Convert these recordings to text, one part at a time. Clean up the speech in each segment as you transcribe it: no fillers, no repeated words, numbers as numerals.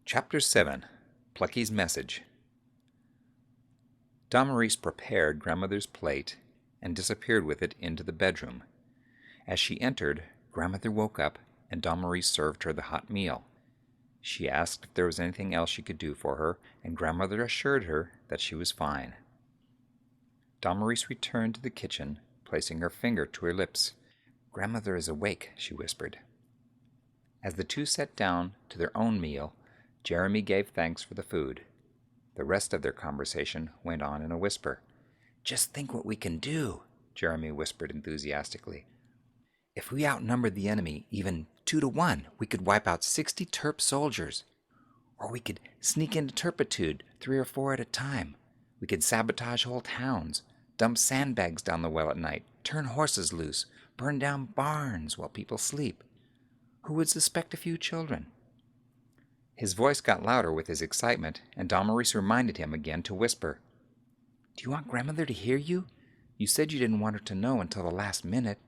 Chapter 7. Plucky's Message. Damaris prepared Grandmother's plate and disappeared with it into the bedroom. As she entered, Grandmother woke up and Damaris served her the hot meal. She asked if there was anything else she could do for her, and Grandmother assured her that she was fine. Damaris returned to the kitchen, placing her finger to her lips. "Grandmother is awake," she whispered. As the two sat down to their own meal, Jeremy gave thanks for the food. The rest of their conversation went on in a whisper. "Just think what we can do," Jeremy whispered enthusiastically. "If we outnumbered the enemy even 2-1, we could wipe out 60 Terp soldiers. Or we could sneak into turpitude 3 or 4 at a time. We could sabotage whole towns, dump sandbags down the well at night, turn horses loose, burn down barns while people sleep. Who would suspect a few children?" His voice got louder with his excitement, and Damaris reminded him again to whisper. "Do you want Grandmother to hear you? You said you didn't want her to know until the last minute.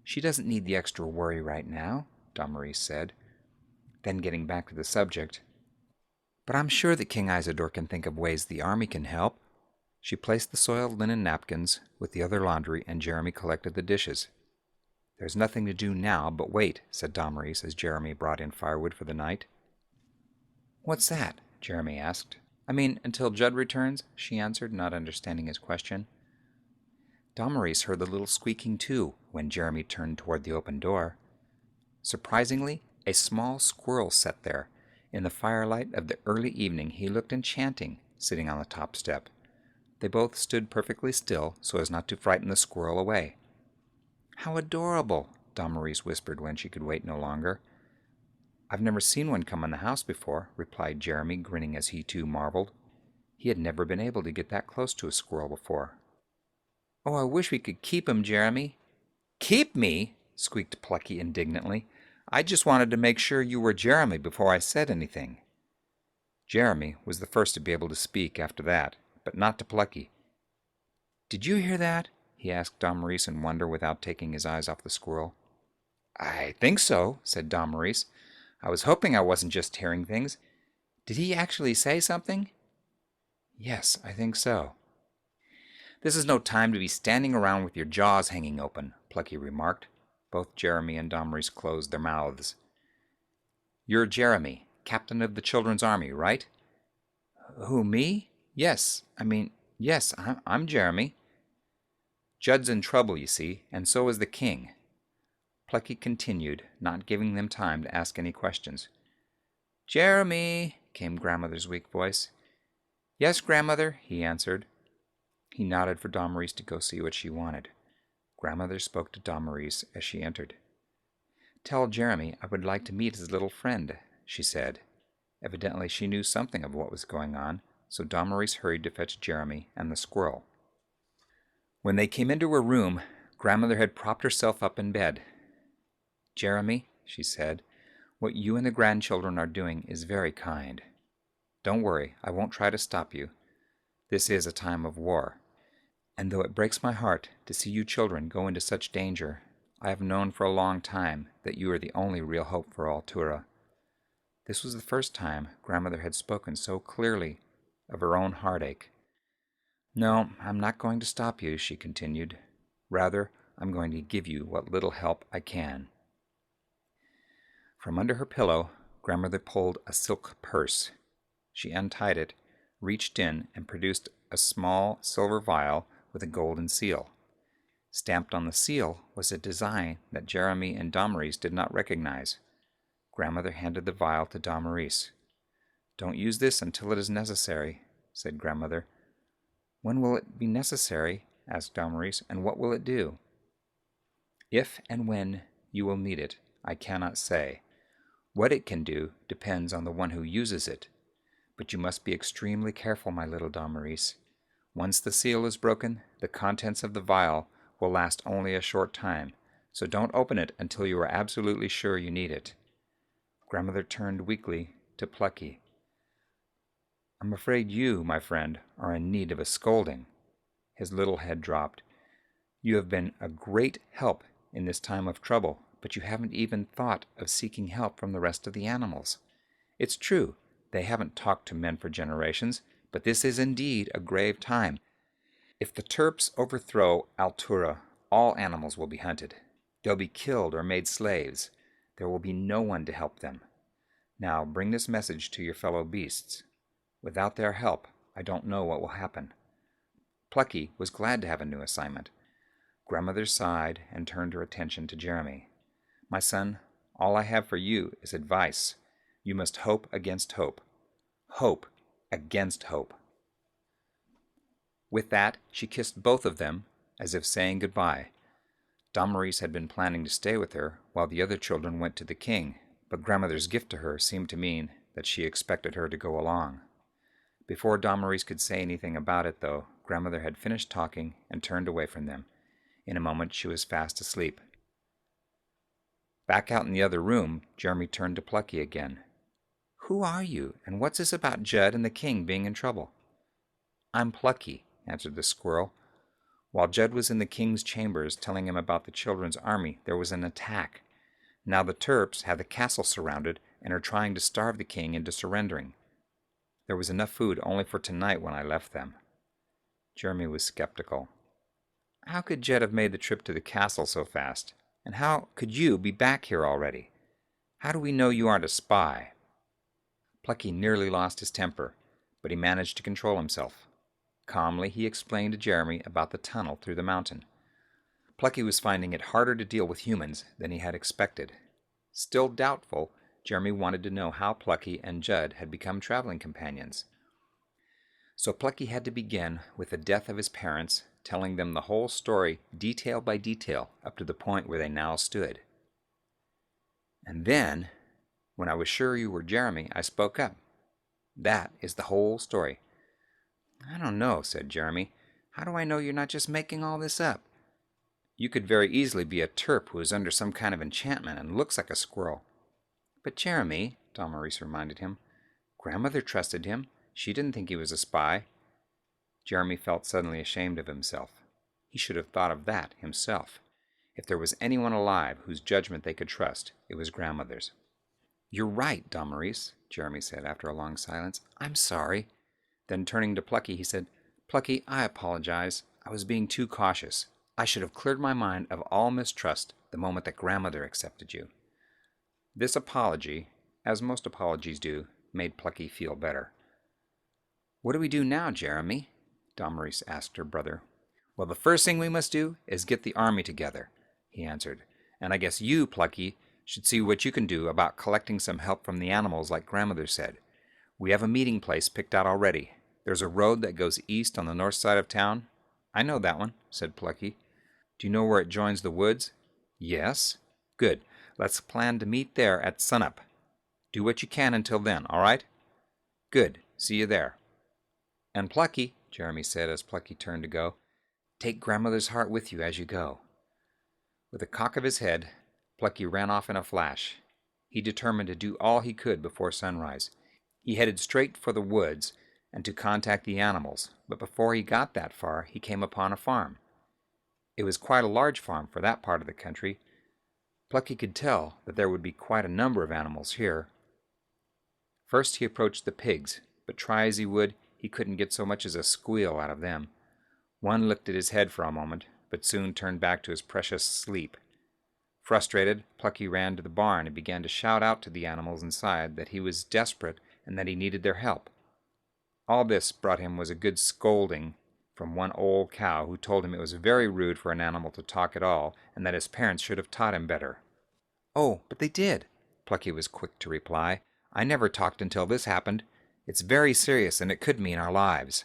She doesn't need the extra worry right now," Damaris said. Then getting back to the subject, "But I'm sure that King Isidore can think of ways the army can help." She placed the soiled linen napkins with the other laundry, and Jeremy collected the dishes. "There's nothing to do now but wait," said Damaris as Jeremy brought in firewood for the night. "What's that?" Jeremy asked. "I mean, until Judd returns," she answered, not understanding his question. Damaris heard the little squeaking too when Jeremy turned toward the open door. Surprisingly, a small squirrel sat there. In the firelight of the early evening he looked enchanting, sitting on the top step. They both stood perfectly still so as not to frighten the squirrel away. "How adorable!" Damaris whispered when she could wait no longer. "I've never seen one come in the house before," replied Jeremy, grinning as he too marveled. He had never been able to get that close to a squirrel before. "Oh, I wish we could keep him, Jeremy." "Keep me?" squeaked Plucky indignantly. "I just wanted to make sure you were Jeremy before I said anything." Jeremy was the first to be able to speak after that, but not to Plucky. "Did you hear that?" he asked Damaris in wonder without taking his eyes off the squirrel. "I think so," said Damaris. "I was hoping I wasn't just hearing things. Did he actually say something?" "Yes, I think so." "This is no time to be standing around with your jaws hanging open," Plucky remarked. Both Jeremy and Damaris closed their mouths. "You're Jeremy, captain of the children's army, right?" "Who, me? Yes, I'm Jeremy." "Judd's in trouble, you see, and so is the king." Plucky continued, not giving them time to ask any questions. "Jeremy," came Grandmother's weak voice. "Yes, Grandmother," he answered. He nodded for Damaris to go see what she wanted. Grandmother spoke to Damaris as she entered. "Tell Jeremy I would like to meet his little friend," she said. Evidently she knew something of what was going on, so Damaris hurried to fetch Jeremy and the squirrel. When they came into her room, Grandmother had propped herself up in bed. "Jeremy," she said, "what you and the grandchildren are doing is very kind. Don't worry, I won't try to stop you. This is a time of war. And though it breaks my heart to see you children go into such danger, I have known for a long time that you are the only real hope for Altura." This was the first time Grandmother had spoken so clearly of her own heartache. "No, I'm not going to stop you," she continued. "Rather, I'm going to give you what little help I can." From under her pillow, Grandmother pulled a silk purse. She untied it, reached in, and produced a small silver vial with a golden seal. Stamped on the seal was a design that Jeremy and Damaris did not recognize. Grandmother handed the vial to Damaris. "Don't use this until it is necessary," said Grandmother. "When will it be necessary?" asked Damaris, "and what will it do?" "If and when you will need it, I cannot say. What it can do depends on the one who uses it. But you must be extremely careful, my little Damaris. Once the seal is broken, the contents of the vial will last only a short time, so don't open it until you are absolutely sure you need it." Grandmother turned weakly to Plucky. "I'm afraid you, my friend, are in need of a scolding." His little head dropped. "You have been a great help in this time of trouble, but you haven't even thought of seeking help from the rest of the animals. It's true, They haven't talked to men for generations, but this is indeed a grave time. If the Terps overthrow Altura, all animals will be hunted. They'll be killed or made slaves. There will be no one to help them. Now bring this message to your fellow beasts. Without their help, I don't know what will happen." Plucky was glad to have a new assignment. Grandmother sighed and turned her attention to Jeremy. "My son, all I have for you is advice. You must hope against hope. Hope against hope." With that, she kissed both of them, as if saying goodbye. Damaris had been planning to stay with her while the other children went to the king, but grandmother's gift to her seemed to mean that she expected her to go along. Before Damaris could say anything about it, though, grandmother had finished talking and turned away from them. In a moment she was fast asleep. Back out in the other room, Jeremy turned to Plucky again. "Who are you, and what's this about Judd and the king being in trouble?" "I'm Plucky," answered the squirrel. "While Judd was in the king's chambers telling him about the children's army, there was an attack. Now the Terps have the castle surrounded and are trying to starve the king into surrendering. There was enough food only for tonight when I left them." Jeremy was skeptical. "How could Judd have made the trip to the castle so fast? And how could you be back here already? How do we know you aren't a spy?" Plucky nearly lost his temper, but he managed to control himself. Calmly, he explained to Jeremy about the tunnel through the mountain. Plucky was finding it harder to deal with humans than he had expected. Still doubtful, Jeremy wanted to know how Plucky and Judd had become traveling companions. So Plucky had to begin with the death of his parents, telling them the whole story detail by detail up to the point where they now stood. "And then, when I was sure you were Jeremy, I spoke up. That is the whole story." "I don't know," said Jeremy. "How do I know you're not just making all this up? You could very easily be a Terp who is under some kind of enchantment and looks like a squirrel." "But Jeremy," Damaris reminded him, "grandmother trusted him. She didn't think he was a spy." Jeremy felt suddenly ashamed of himself. He should have thought of that himself. If there was anyone alive whose judgment they could trust, it was grandmother's. "You're right, Damaris," Jeremy said after a long silence. "I'm sorry." Then turning to Plucky, he said, "Plucky, I apologize. I was being too cautious. I should have cleared my mind of all mistrust the moment that grandmother accepted you." This apology, as most apologies do, made Plucky feel better. "What do we do now, Jeremy?" Damaris asked her brother. "Well, the first thing we must do is get the army together," he answered. "And I guess you, Plucky, should see what you can do about collecting some help from the animals like grandmother said. We have a meeting place picked out already. There's a road that goes east on the north side of town." "I know that one," said Plucky. "Do you know where it joins the woods?" "Yes." "Good. Let's plan to meet there at sunup. Do what you can until then, all right?" "Good. See you there." "And Plucky," Jeremy said as Plucky turned to go, "take grandmother's heart with you as you go." With a cock of his head, Plucky ran off in a flash. He determined to do all he could before sunrise. He headed straight for the woods and to contact the animals, but before he got that far, he came upon a farm. It was quite a large farm for that part of the country. Plucky could tell that there would be quite a number of animals here. First he approached the pigs, but try as he would, he couldn't get so much as a squeal out of them. One lifted his head for a moment, but soon turned back to his precious sleep. Frustrated, Plucky ran to the barn and began to shout out to the animals inside that he was desperate and that he needed their help. All this brought him was a good scolding from one old cow who told him it was very rude for an animal to talk at all and that his parents should have taught him better. "Oh, but they did," Plucky was quick to reply. "I never talked until this happened. It's very serious and it could mean our lives."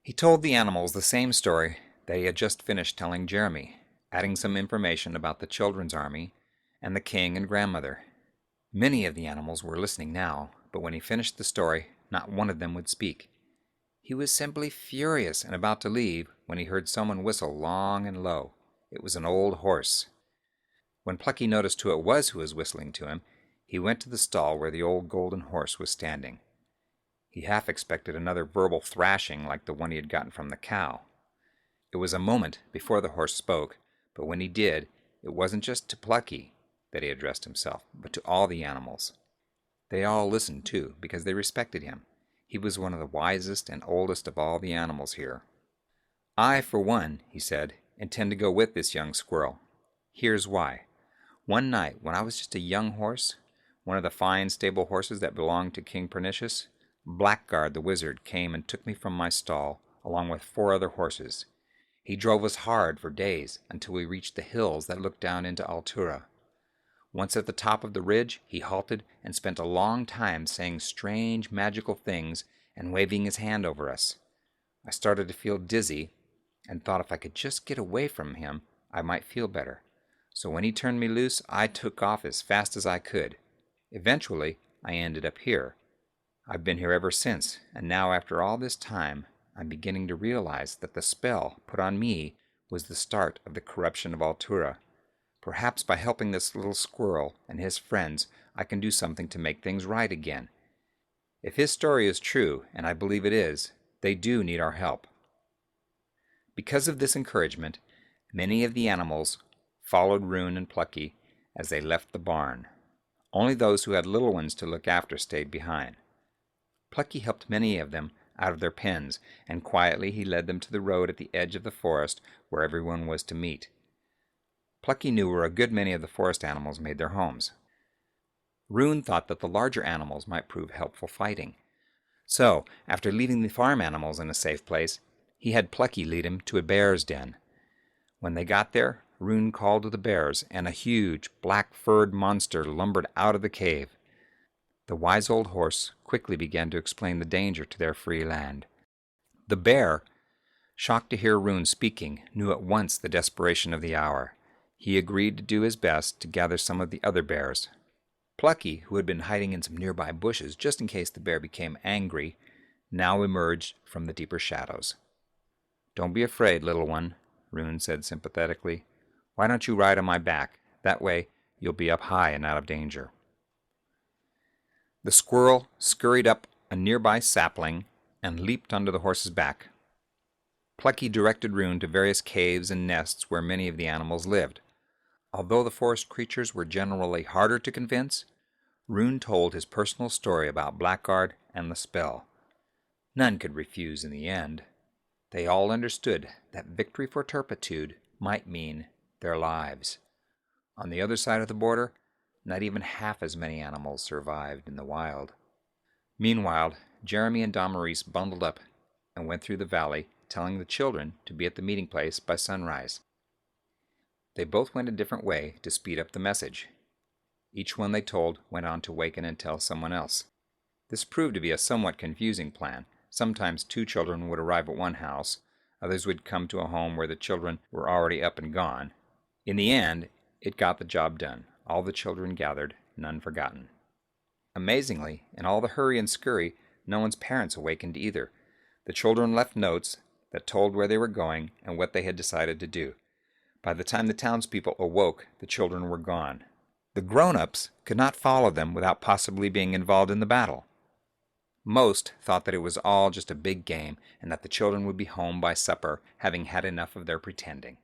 He told the animals the same story that he had just finished telling Jeremy, adding some information about the children's army and the king and grandmother. Many of the animals were listening now, but when he finished the story, not one of them would speak. He was simply furious and about to leave when he heard someone whistle long and low. It was an old horse. When Plucky noticed who it was who was whistling to him, he went to the stall where the old golden horse was standing. He half expected another verbal thrashing like the one he had gotten from the cow. It was a moment before the horse spoke, but when he did, it wasn't just to Plucky that he addressed himself, but to all the animals. They all listened, too, because they respected him. He was one of the wisest and oldest of all the animals here. "I, for one," he said, "intend to go with this young squirrel. Here's why. One night, when I was just a young horse, one of the fine stable horses that belonged to King Pernicious, Blackguard the wizard came and took me from my stall, along with 4 other horses. He drove us hard for days until we reached the hills that looked down into Altura. Once at the top of the ridge, he halted and spent a long time saying strange magical things and waving his hand over us. I started to feel dizzy and thought if I could just get away from him, I might feel better. So when he turned me loose, I took off as fast as I could. Eventually, I ended up here. I've been here ever since, and now after all this time, I'm beginning to realize that the spell put on me was the start of the corruption of Altura. Perhaps by helping this little squirrel and his friends, I can do something to make things right again. If his story is true, and I believe it is, they do need our help." Because of this encouragement, many of the animals followed Rune and Plucky as they left the barn. Only those who had little ones to look after stayed behind. Plucky helped many of them out of their pens, and quietly he led them to the road at the edge of the forest where everyone was to meet. Plucky knew where a good many of the forest animals made their homes. Rune thought that the larger animals might prove helpful fighting. So, after leaving the farm animals in a safe place, he had Plucky lead him to a bear's den. When they got there, Rune called to the bears, and a huge, black-furred monster lumbered out of the cave. The wise old horse quickly began to explain the danger to their free land. The bear, shocked to hear Rune speaking, knew at once the desperation of the hour. He agreed to do his best to gather some of the other bears. Plucky, who had been hiding in some nearby bushes just in case the bear became angry, now emerged from the deeper shadows. "Don't be afraid, little one," Rune said sympathetically. "Why don't you ride on my back? That way you'll be up high and out of danger." The squirrel scurried up a nearby sapling and leaped onto the horse's back. Plucky directed Rune to various caves and nests where many of the animals lived. Although the forest creatures were generally harder to convince, Rune told his personal story about Blackguard and the spell. None could refuse in the end. They all understood that victory for turpitude might mean their lives. On the other side of the border, not even half as many animals survived in the wild. Meanwhile, Jeremy and Damaris bundled up and went through the valley, telling the children to be at the meeting place by sunrise. They both went a different way to speed up the message. Each one they told went on to waken and tell someone else. This proved to be a somewhat confusing plan. Sometimes 2 children would arrive at one house, others would come to a home where the children were already up and gone. In the end, it got the job done. All the children gathered, none forgotten. Amazingly, in all the hurry and scurry, no one's parents awakened either. The children left notes that told where they were going and what they had decided to do. By the time the townspeople awoke, the children were gone. The grown-ups could not follow them without possibly being involved in the battle. Most thought that it was all just a big game and that the children would be home by supper, having had enough of their pretending.